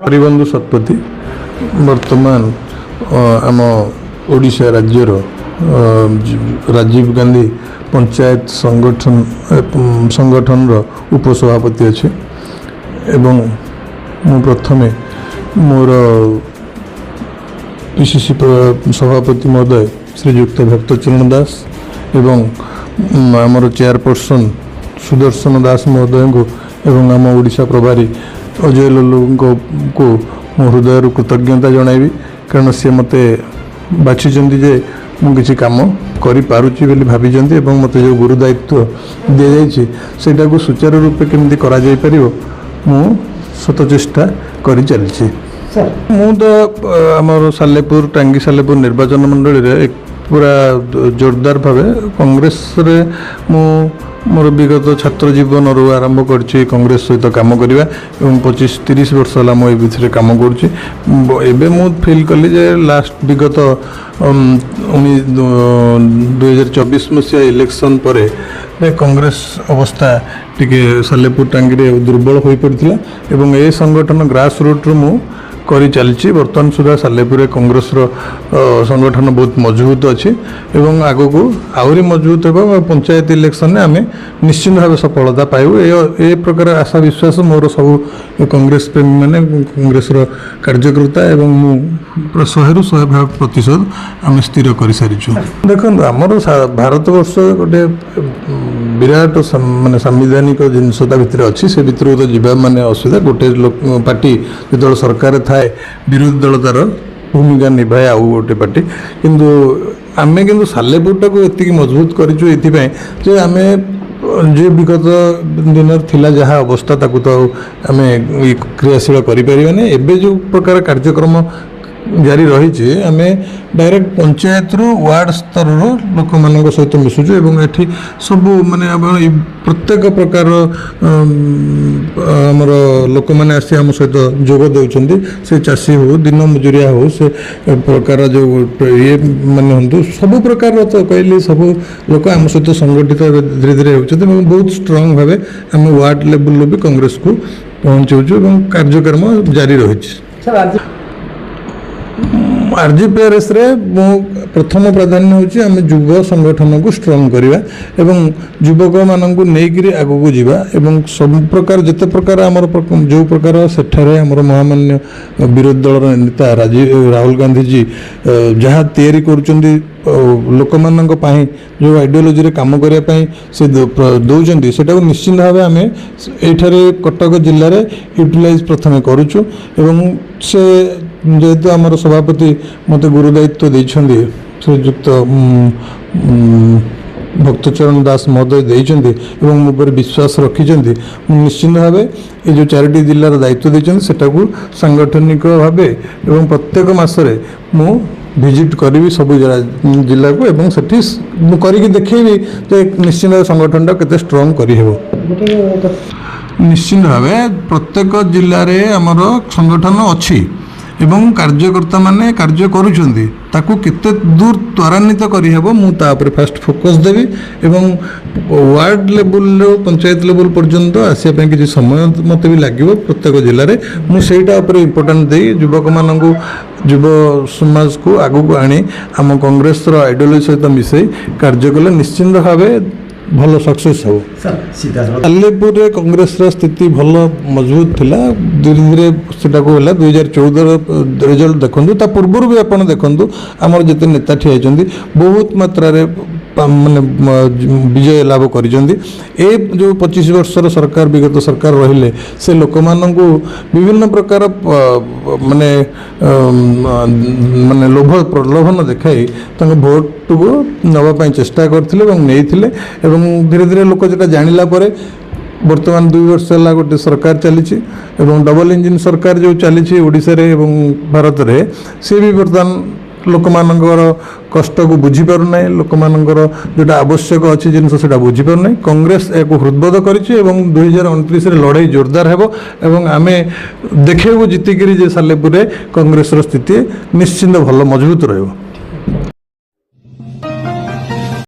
हरिबंधु शतपथी वर्तमान आम ओडिशा राज्यर राजीव गांधी पंचायत संगठन उपसभापति अच्छे एवं मु प्रथमे मोर पीसीसी सभापति महोदय श्रीयुक्त भक्तचरण दास एवं आमर चेयरपर्सन सुदर्शन दास महोदय को एवं आम ओडिशा प्रभारी अजय लल्लू को मो हृदय कृतज्ञता जनइबी कारण सी मत बाछी जे मुझे कम करी भावी मत जो गुरु दायित्व दि जाटा को सुचारू रूपे केमती करा जाय परिबो मु सत चेष्टा करी चलछि। मु तो आमर सालेपुर टांगी सालेपुर निर्वाचन मंडल रे एक पूरा जोरदार भावे कांग्रेस रे मु मोर विगत छात्र जीवन रू आरंभ कर कांग्रेस सहित कम करवा 25-30 वर्ष है मुझे कम कर फिल कली जे लास्ट विगत 2024 मसीहा इलेक्शन पर कांग्रेस अवस्था टिके सालेपुर टांगी दुर्बल हो पड़ा एवं ए संगठन ग्रास रूट रु मु करी चलछि। वर्तमान सुधा सालेपुर कांग्रेस संगठन बहुत मजबूत अच्छी एवं आगो को आहरी मजबूत हो पंचायत इलेक्शन में आम निश्चित भाव सफलता पाइबू ए प्रकार आशा विश्वास मोर सब कांग्रेस प्रेमी मैंने कांग्रेस कार्यकर्ता एवं मु 100% आम स्थिर कर सारी। देखो आमर भारत वर्ष गोटे विराट माने संवैधानिक जिनसता भितर अच्छी से भितर तो जीवा माने असुविधा गोटे पार्टी जो सरकार थाए विरोधी दल तार भूमिका निभाए आउ गोटे पार्टी किंतु आमे किंतु सालेपुरटा को एति मजबूत करिछु एथिपाई जे आमे जे विगत दिन थिला जहाँ अवस्था ताकू तो आमे क्रियाशील करि परिबाने एबे जो प्रकार कार्यक्रम जारी रही आम डायरेक्ट पंचायत रु वार्ड स्तर लोक मान सहित मिसुचु एवं एठी सब माने प्रत्येक प्रकार आमर लोक मैंने आसी आम सहित जोग दौरान से चाषी हो दिन मजुरिया हो से प्रकार जो ये माने हूँ सब प्रकार तो कहली सब लोक आम सहित संगठित धीरे धीरे होती बहुत स्ट्रांग भाव आम वार्ड लेवल भी कांग्रेस को पहुँचाऊँ और कार्यक्रम जारी रही। आरजीपीआरएस रे मो प्रथम प्राधान्य होची आम युव संगठन को स्ट्रांग करवा एवं युवक मानक नहींकि आगू को जीवा एवं सब प्रकार जिते प्रकार आमर जो प्रकार सेठारे आमर महामान्य विरोधी दल नेता राहुल गांधी जी जहाँ तैयारी करुचंदी लोक मानक पाई जो आइडियोलॉजी रे काम करिया पाई से दौरान सेटा को निश्चित भाव आम एठारे कटक जिले में यूटिलाइज प्रथमे करुचु एवं से जेहेतु आमर सभापति मत गुरु दायित्व देइछन्दी श्रीयुक्त भक्तचरण दास महोदय देइछन्दी एवं मो पर विश्वास रखिछन्दी निश्चित भाव ये जो 4टी जिलार दायित्व देइछन्दी सेटा को सांगठनिक भाव एवं प्रत्येक मासरे मु विजिट करी सब जिला को एवं सेठी करके देखेबी जे निश्चित भाव संगठनटा केते स्ट्रांग करी हेबो। निश्चित भाव प्रत्येक जिले में आमर संगठन अच्छी एवं कार्यकर्ता माने कार्य करुचंदी ताकू केते दूर त्वरान्वित करिहेबो मु ता पर फास्ट फोकस देबी एवं वार्ड लेवल पंचायत लेवल पर्यंत आसिया पे किछि समय मते भी लागिवो प्रत्येक जिले में मु सेटा ऊपर इंपोर्टेंट देई युवक माननकु युव समाज को आगु को आनी आम कांग्रेस आइडियोलॉजी सहित मिसई कार्य कले निश्चित भाव भल सक्सेस हो। सालेपुर कांग्रेस स्थिति भल मजबूत थिला धीरे धीरे सेटा को होला 2014 रिजल्ट देखु ता पूर्व भी आप देखु आमर जिते नेता ठिया बहुत मात्रा माने विजय लाभ कर जो 25 वर्षर सरकार विगत सरकार रहिले से लोक माननकु विभिन्न प्रकार माने माने लोभ प्रलोभन देखाई भोट को नवा चेष्टा करथिले एवं नेइथिले एवं धीरे धीरे लोक जेटा जानिला परे वर्तमान 2 वर्ष है गोटे सरकार चली डबल इंजिन सरकार जो चली ओडिशा रे एवं भारत रे से भी वर्तमान लोक मानकर कष्ट को बुझी पार ना लोक मानकर जोटा आवश्यक अच्छी जिनस से बुझी पार ना कांग्रेस एक हृदबोध करी 2029 लड़ाई जोरदार हेबो एवं आमे देखेबू जीतिकी जे सालेपुर कांग्रेस स्थिति निश्चिंत भल मजबूत रहिबो।